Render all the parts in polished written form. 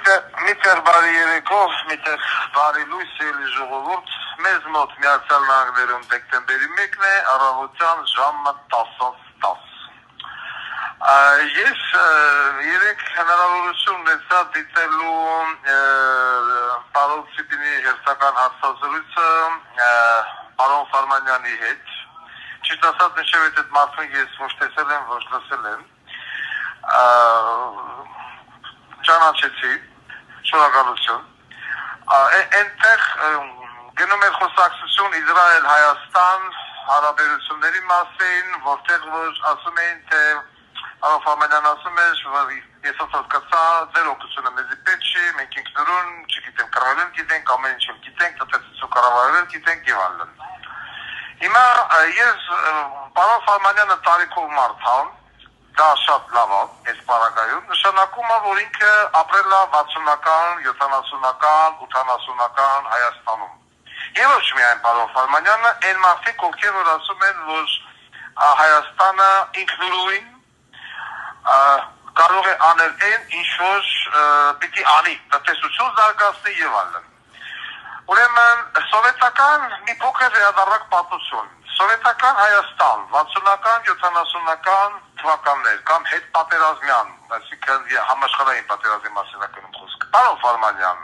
Միտեղ բարի երեկո, միտեղ բարի լույս ելի ժողովուրդ, մեզ մոտ Միացյալ Նահանգներում դեկտեմբերի 1-ն է, առավոտյան ժամը 10:10։ Ես երեք հնարավորություն ունեցա դիտելու պարոն Ցիպինի հերթական հարցազրույցը պարոն Ֆարմանյանի հետ, ճիշտ ասած նշև այդ մարդուն ես ոչ տեսել եմ, ոչ լսել եմ, ճանաչեցի, շնորհակալություն։ Այնտեղ գնում էր խոսակցություն Իսրայել-Հայաստան հարաբերությունների մասին, որտեղ որ ասում էին, թե պարոն Ֆարմանյանն ասում էր, որ ես հասկացա, ձեր օգնությունը մեզի պետք չի, մենք ինքնուրույն, չգիտեմ, կառավարել գիտենք, ամեն ինչ գիտենք, տնտեսություն կառավարել գիտենք եւ այլն։ Հիմա ես պարոն Ֆարմանյանը տարիքով մարդ է, դա շատ լավ է, այս պարագայում, նշանակում է, որ ինքը ապրել է 60-ական, 70-ական, 80-ական Հայաստանում։ Եվ ոչ միայն պարոն Ֆարմանյանը, այն մարդիկ, ովքեր որ ասում են, որ Հայաստանը ինքնուրույն կարող է անել այն, ինչ որ պիտի անի, տնտեսություն զարգացնի եւ այլն։ Ուրեմն սովետական մի փոքր վերադառնանք պատմություն։ Սովետական Հայաստան 60-ական, 70-ական թվականներ կամ հետպատերազմյան, այսինքն համաշխարհային պատերազմի մասին է գնում խոսքը։ Պարոն Ֆարմանյան,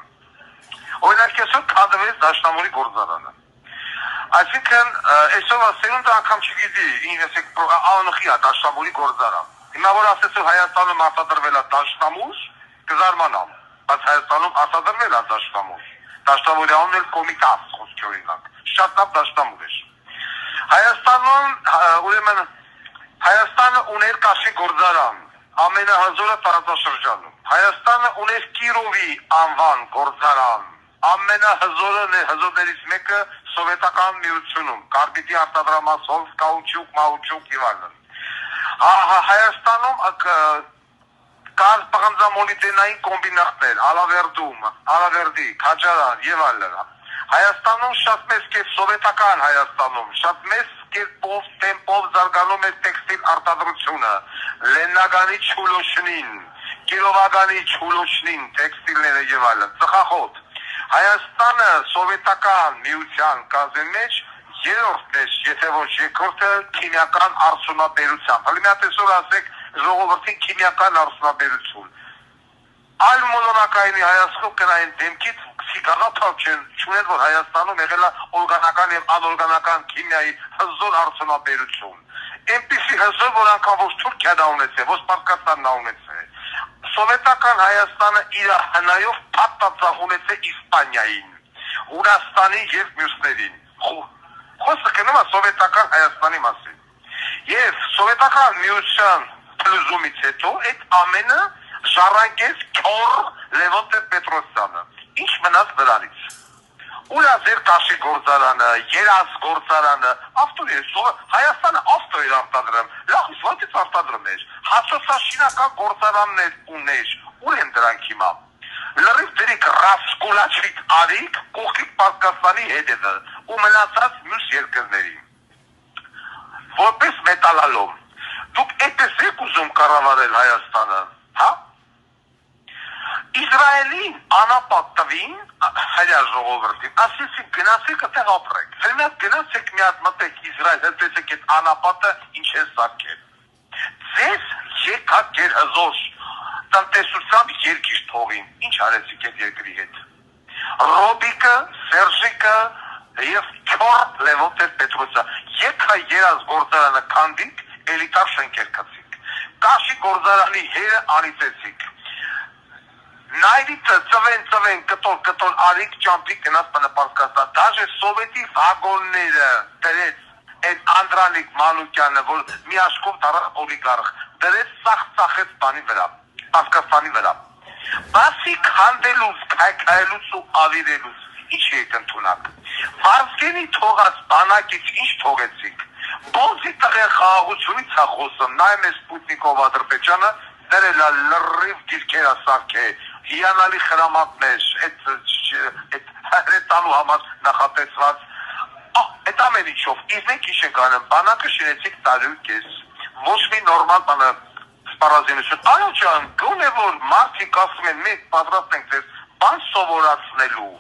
օրինակ այսօր կադրվեց Դաշնամուրի գործարանը։ Այսինքն այսօր ասելուն դա անգամ չգիտի, ինքնեսեք անխի է Դաշնամուրի գործարան։ Հիմա որ ասես որ Հայաստանում արտադրվել է Դաշնամուր, կզարմանամ, բայց Հայաստանում արտադրվել է Դաշնամուր։ Դաշնամուրի անունն էլ Կոմիտաս խոսքի օրինակ։ Շատ լավ Դաշնամուր էր։ Հայաստանում ուրեմն Հայաստանը ուներ Կաշի գործարան, ամենահզորը տարածաշրջանում։ Հայաստանը ուներ Կիրովի անվան գործարան, ամենահզորներից մեկը սովետական միությունում, կարբիդի արտադրամասով, կաուչուկ, մաուչուկ եւ այլն։ Հայաստանում կար պղնձամոլիբդենային կոմբինատներ, Ալավերդի, Քաջարան եւ այլն։ Հայաստանում շատ մեծ կերպ սովետական Հայաստանում շատ մեծ կերպով տեմպով զարգանում է տեքստիլ արտադրությունը, Լեննագանի Չուլոշնին, Կիրովագանի Չուլոշնին տեքստիլները եւ այլն, ծխախոտ։ Հայաստանը սովետական միության կազմի մեջ երրորդն է, եթե ոչ երկրորդը քիմիական արդյունաբերությամբ։ Հələ մի հատ այսօր ասեք ժողովրդին քիմիական արդյունաբերություն։ Այլ մոլորակայինի հայացքով կնային դեմքից սիգարաթափ չունեն, որ Հայաստանում եղել է օրգանական եւ անօրգանական քիմիայի հզոր արդյունաբերություն։ Այնպիսի հզոր, որ անգամ ոչ Թուրքիան դա ունեցել, ոչ Պարսկաստանն դա ունեցել։ Սովետական Հայաստանը իր հնայով փաթաթախ ունեցել Իսպանիային, Հունաստանին եւ մյուսներին։ Խոսքը գնում է սովետական Հայաստանի մասին։ Եվ սովետական միության փլուզումից հետո այդ ամենը ժառանգեց քոր Լևոն Տեր-Պետրոսյանը։ Ինչ մնաց դրանից։ Ուր է ձեր Կաշի գործարանը, Երազ գործարանը, Հայաստանը ավտո էր արտադրում, լավ իսկ ո՞նց արտադրում էր։ Հացոցաշինական գործարաններ ուներ, ուր են դրանք հիմա։ Լրիվ դրիկ ռասկուլաչիկ արիք կողքի Պարսկաստանի հետևը ու մնացած մյուս երկրների։ Որպես մետալալոմ, դուք այդպես եք ուզում կառավարել Հայաստանը, հա։ Իսրայելին անապատ տվին հայա ժողովրդին, ասեցին գնացեք այդտեղ ապրեք։ Հենց գնացեք մի հատ մտեք Իսրայել, հետեցեք այդ անապատը ինչ է սարքել։ Ձեզ եկա գեր հզոր տնտեսությամբ երկիր թողին, ինչ արեցիք այդ երկրի հետ։ Ռոբիկը, Սերժիկը եւ քոր Լևոն Տեր-Պետրոսյանը եկա Երազ գործարանը քանդիկ, էլիտար շենքեր կացիկ։ Կաշի գործարանի հերը անիծեցիք։ Նայրիցը ծվեն կտոր արիք ճամփիկ գնաց Պարսկաստան։ Դաժե սովետի վագոնները դրեց այդ Անդրանիկ Մանուկյանը, որ մի աշխով դառավ օլիգարխ, դրեց ծախեց բանի վրա, Պարսկաստանի վրա։ Բացի քանդելուց, քայքայելուց ու ավիրելուց, ինչ եք ընդունակ։ Վազգենի թողած բանակից ինչ թողեցիք։ Բոնզի տղեր խաղաղությունից է խոսում, նայում է Սպուտնիկով Ադրբեջանը, դրել է լրիվ դիրքեր ասարք է, հիանալի խրամատներ, այդ հրետանու համար նախատեսված, այդ ամեն ինչով, իսկ մենք ինչ ենք անում, բանակը շինեցիք տարի ու կես, ոչ մի նորմալ բանը պարազինություն։ Այո ջան, գոնե որ մարդիկ ասում են մենք պատրաստ ենք ձեզ բան սովորացնելու։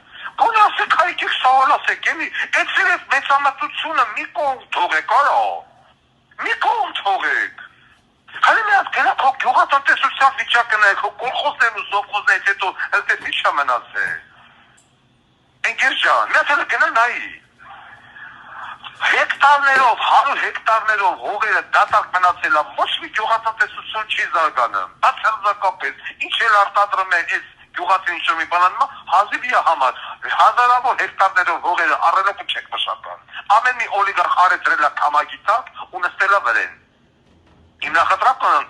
Գոնե ասեք հայրիկ սովորացեք, էլի, այդ սերես մեծամտությունը մի կողմ թողեք, արա։ Մի կողմ թողեք։ Հələ մի հատ գնաք հո գյուղատնտեսության վիճակը նայեք, հո կոլխոզներն ու սովխոզներից հետո այդպես ինչ է մնացել։ Ընկեր ջան, մի հատ հələ գնա նայի։ Հեկտարներով, 100 հեկտարներով հողերը դատարկ մնացել է, ոչ մի գյուղատնտեսություն չի զարգանում։ Բացարձակապես, ինչ էլ արտադրում են այս գյուղացին ինչ-որ մի բան անում, հազիվ է համար, հազարավոր հեկտարներով հողերը առելոք չեք մշական։ Ամեն մի օլիգարխ արեցրել է քամագի տակ ու նստել է վրեն։ Իմ նախընտրական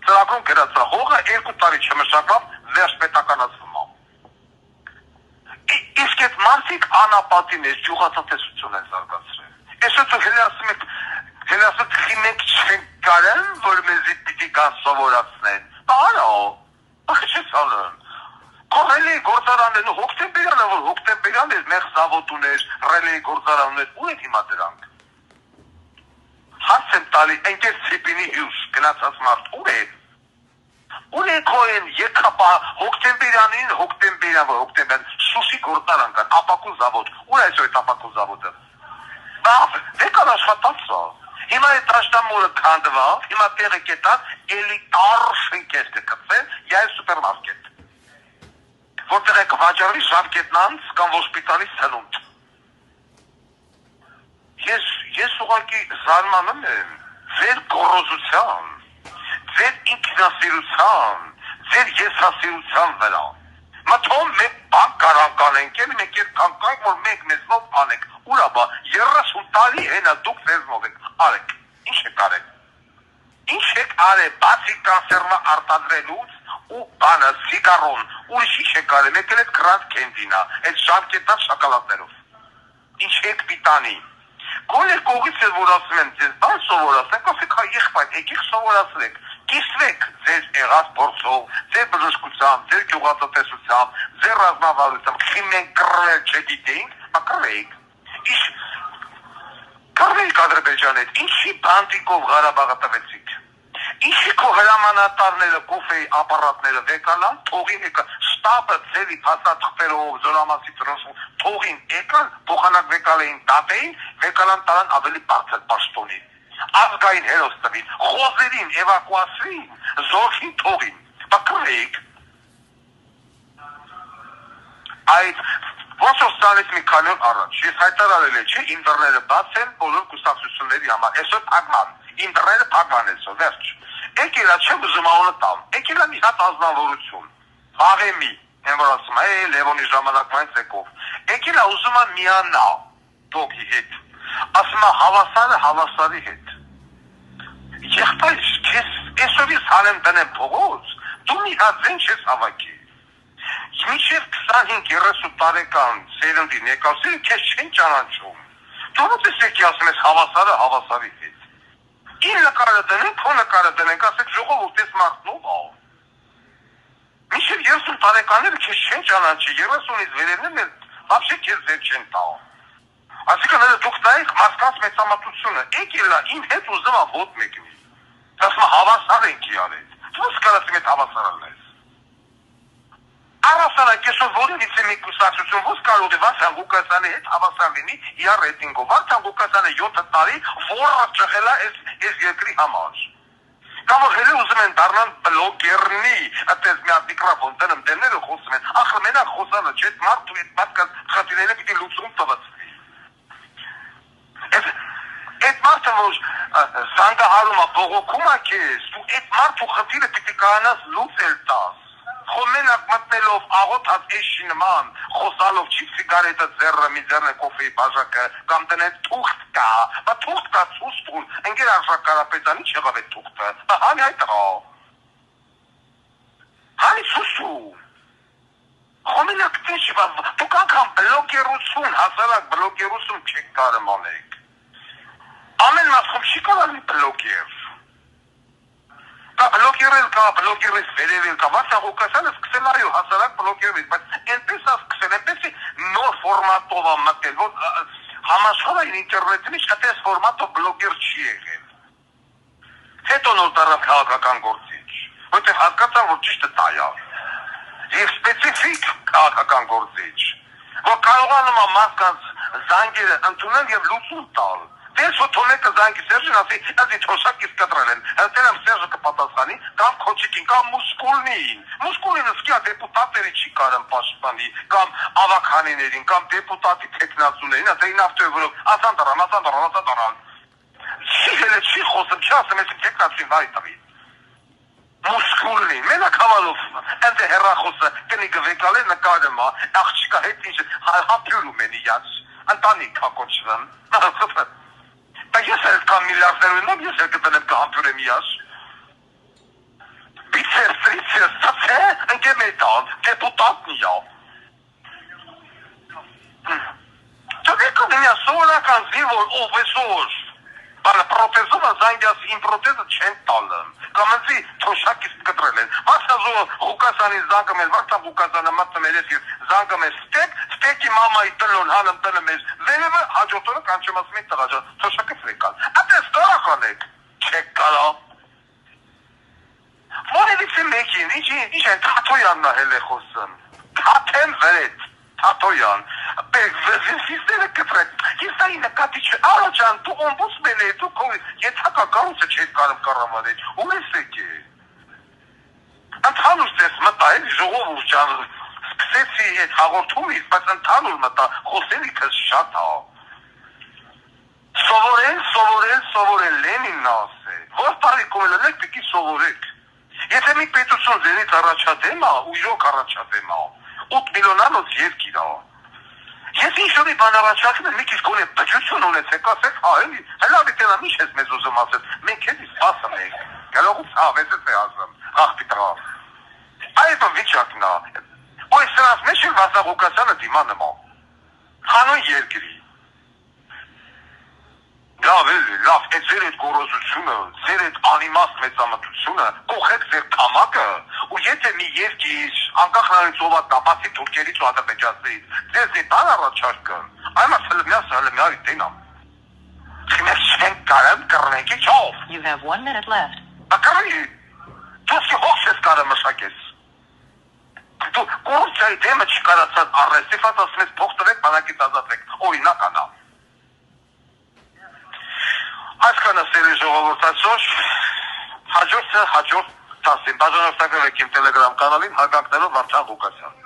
ծրագրում գրած է հողը 2 տարի չմշակավ վերջ պետականացվում է։ Իսկ այդ մարդիկ անապատին այս գյուղատնտեսություն են զարգացրել։ Այսօր հելասը մենք չենք կարել, որ մեզի պիտի կան սովորացնեն։ Արա, ախ չես ալում։ Ռելեի գործարաններն ու հոկտեմբերյանը, որ հոկտեմբերյան էր, մեր զավոտ ուներ, ռելեի գործարան ուներ, ու են հիմա դրանք։ Հարց եմ տալի, ընկեր Ցիպինի հյուս, գնացած մարդ, ուր է։ Ուր է քոեն եկապա հոկտեմբերյան, Սուսի գործարան կան, ապակու զավոտ, ուր է այսօր այդ ապակու զավոտը։ Բավ, դեկան աշխատած է։ Հիմա այդ դաշտամորը քանդվա, հիմա տեղը կետած, էլիտար շենքեր կգծեն, յայ սուպերմարկետ։ Որտեղ եք վաճառի ժամկետնանց կամ հոսպիտալի սնունդ։ Ես ուղղակի զարմանում եմ ձեր գոռոզության, ձեր ինքնասիրության, ձեր եսասիրության վրա։ Մտում մենք բան կարանք անենք, մենք կանկանք, որ մենք մեզնով անենք, ուրա բա 30 տարի հենա դուք ձեզնով եք, արեք, ինչ եք արեք։ Ինչ եք արեք, բացի կանսերվա արտադրելուց ու բանը, սիգարոն, ուրիշ ինչ եք արեք, մեկ էլ այդ գրանդ կենդինա, այդ ժամկետնած շակալատներով։ Ինչ եք պիտանի։ Գոնե կողից էլ որ ասում են ձեզ բան սովորացնեք, ասեք հա եղբայր, եկեք սովորացնեք, կիսվեք ձեր եղած փորձով, ձեր բժշկությամբ, ձեր գյուղատնտեսությամբ, ձեր ռազմավարությամբ, խիմեն կռվել չգիտեինք, կռվեիք։ Կռվեիք Ադրբեջանից, ինչի բանտիկով Ղարաբաղը տվեցիք։ Ինչի քո հրամանատարները, կոֆեի ապարատները վեկալան, թողին եկան, շտաբը ձևի փաստաթղթերով, զորամասի ծրոշում, թողին եկան, փոխանակ վեկալեին տատեին, վեկալան տարան ավելի բարձր պաշտոնին, ազգային հերոս տվին, խոզերին, էվակուացրին, զորքին թողին, բակրեիք։ Այդ ոսոստանից մի քանի օր առաջ, ես հայտարարել է, չէ, ինտերները բաց են բոլոր կուսակցությունների համար, այսօր փակման, ինտերները փակման այսօր, վերջ։ Եկել է չեմ ուզում անունը տամ, եկել է մի հատ ազնվորություն, Վաղեմի, են որ ասում է, Լևոնի ժամանակման ցեկով, եկել է ուզում է միանա դոգի հետ, ասում է հավասարը հավասարի հետ։ Եղբայր, քեզ այսօրից հանեմ տնեմ փողոց, դու մի հատ զեն չես հավաքի։ Մինչև 25-30 տարեկան սերնդի ներկայացրին քեզ չեն ճանաչում։ Դու ո՞նց եկի ասում ես հավասարը հավասարի հետ։ Իմ նկարը դնենք, քո նկարը դնենք, ասեք ժողովուրդ ես մարդնով ա։ Մինչև 30 տարեկանները քեզ չեն ճանաչի, 30-ից վերևներն էլ вообще քեզ ձեր չեն տա։ Այսինքն դուք նայեք մարդկանց մեծամտությունը, եկել է իմ հետ ուզում ա ոտ մեկնի։ Ասում հավասար ենք իրարից։ Ո՞նց կարաս իմ հետ հավասարալ ես։ Առասարակ այսօր որևիցե մի կուսակցություն ո՞նց կարող է Վարդան Ղուկասյանի հետ հավասար լինի իր ռեյտինգով։ Վարդան Ղուկասյանը 7 տարի ոռը ճղել է այս երկրի համար։ Կամ որ հենց ուզում են դառնան բլոգերնի, այդպես մի հատ միկրոֆոն դնում դեմները խոսում են։ Ախր մենակ խոսալը չէ, մարդու այդ մարդկա խնդիրները պիտի լուծում տվեցվի։ Այդ մարդը որ զանգահարում է բողոքում է քեզ, դու այդ մարդու խնդիրը պիտի կարողանաս լուծել տաս։ Խոմենակ մտնելով աղոթած էշի նման, խոսալով չի սիգարետը ձեռը, մի ձեռն է կոֆեի բաժակը, կամ տնեց թուղթ կա, բա թուղթ կա ցույց տուր, ընկեր արժակարապետան ինչ եղավ այդ թուղթը, հանի այդ աղա, հանի սուսու, խոմենակ տեշ, դուք անգամ բլոգերություն, հասարակ բլոգերություն չեք կարում անեք, ամեն մասխում չի կարալի բլոգեր, բլոգերել կա, բլոգերից վերևել կա, Վարդան Ղուկասյանը սկսել այո հասարակ բլոգերից, բայց այնպես է սկսել, այնպես է նոր ֆորմատով է մտել, որ համաշխարհային ինտերնետին այդպես ֆորմատով բլոգեր չի եղել։ Հետո նոր դառավ քաղաքական գործիչ։ որտեղ հասկացան, որ ճիշտը դա է։ Եվ սպეციფიկ քաղաքական գործիչ, որ կարողանում է մարդկանց զանգերը ընդունել եւ լուծում տալ։ Դες որ թողնեք զանգի Սերժին ասի, «Ազի թոշակից կտրել են»։ Հետո Սերժը կպատասխանի, կամ քոչիկին, կամ մուսկուլնին։ Մուսկուլինը սկիա դեպուտատների չի կարում պաշտպանի, կամ ավականիներին, կամ դեպուտատի տեխնացուներին, ասային ավտոյով, ասան դրան։ Չի խոսում, չի ասում, ես տեխնացին վայ տվի։ Մուսկուլնի, մենակ հավալով, ընդ հեռախոսը կնի գվեկալ է նկարում, աղջիկա հետ ինչ հապյուրում են իած, ընտանիք հակոչվն։ Դա ես էլ կամ միլիարդներ ունեմ, ես էլ կտնեմ կհապյուրեմ իած։ Բիցերս, ծացե, ընկե մետան, դեպուտատնի ա։ Չգեկը դնյա սովորական զինվոր, օվեսոր, բանը պրոտեզումը զանգյաս իմ պրոտեզը չեն տալում, կամ ընձի թոշակից կտրել են, վարդազո Ղուկասանի զանգը մեզ, վարդա Ղուկասանը մատնում էր ես զանգը մեզ ստեկի մամայի տնլոն հանում տնը մեզ, վերևը հաջորդորը կանչեմ ասում են տղաջա, թոշակը ֆրեկան, ատես տորական եք, չեք կարա, որևիցի մեկին, ինչ են Թաթոյանն է խոսում, Թաթեն վրետ, Թաթոյան, վեզինսիստերը կտրեք, ես դա նկատի չէ, առաջան, դու օմբուսմեն է, դու քո ենթակակարուցը չես կարում կառավարել, ու ես եք է։ Ընդհանուր ես մտա, էլի ժողովուրդ ջան, սկսեցի այդ հաղորդումից, բայց ընդհանուր մտա, խոսելիքս շատ հա։ Սովորել, Լենինն ասե, որ տարիքում ելեք պիտի սովորեք։ Եթե մի պետություն ձերից առաջադեմ է, ու իրոք առաջադեմ է, 8 միլիոնանոց երկիր է։ Ես ինչ-որ մի բան առաջարկում, մի քիչ գոնե բջություն ունեցեք, ասեք, հա, էլի, հլավ դիտելա, ինչ ես մեզ ուզում ասել, մենք էլի սպասում ենք, գալողուց հավեսս է ասում, աղբի տղավ։ Այդ վիճակն է, ու այս սրանց մեջ էլ Վասա Ղուկասյանը դիմանում է, հանուն երկրի։ Լավ էլի, լավ, այդ ձեր այդ գոռոզությունը, ձեր այդ անիմաստ մեծամտությունը, կողեք ձեր կամակը, ու եթե մի երկիր, անկախ նրանից ով է բացի թուրքերից ու ադրբեջանցիներից, ձեզ այդ բան առաջարկում, այմա սլմյա դենամ։ Մենք չենք կարում կռնենք իչով։ You have 1 minute left. Ակարի, դուսի հոգս ես կարը մշակես։ Դու կորուպցիայի դեմը չկարացած առեստիվատ ասում ես փող տվեք, բանակից ազատվեք, օրինակ անա։ Այսքանը սերի ժողովուրդ այսօր, հաջորդը հաջորդ տասին, բաժանորդակրեք իմ տելեգրամ կանալին հագանքներով Վարդան Ղուկասյան։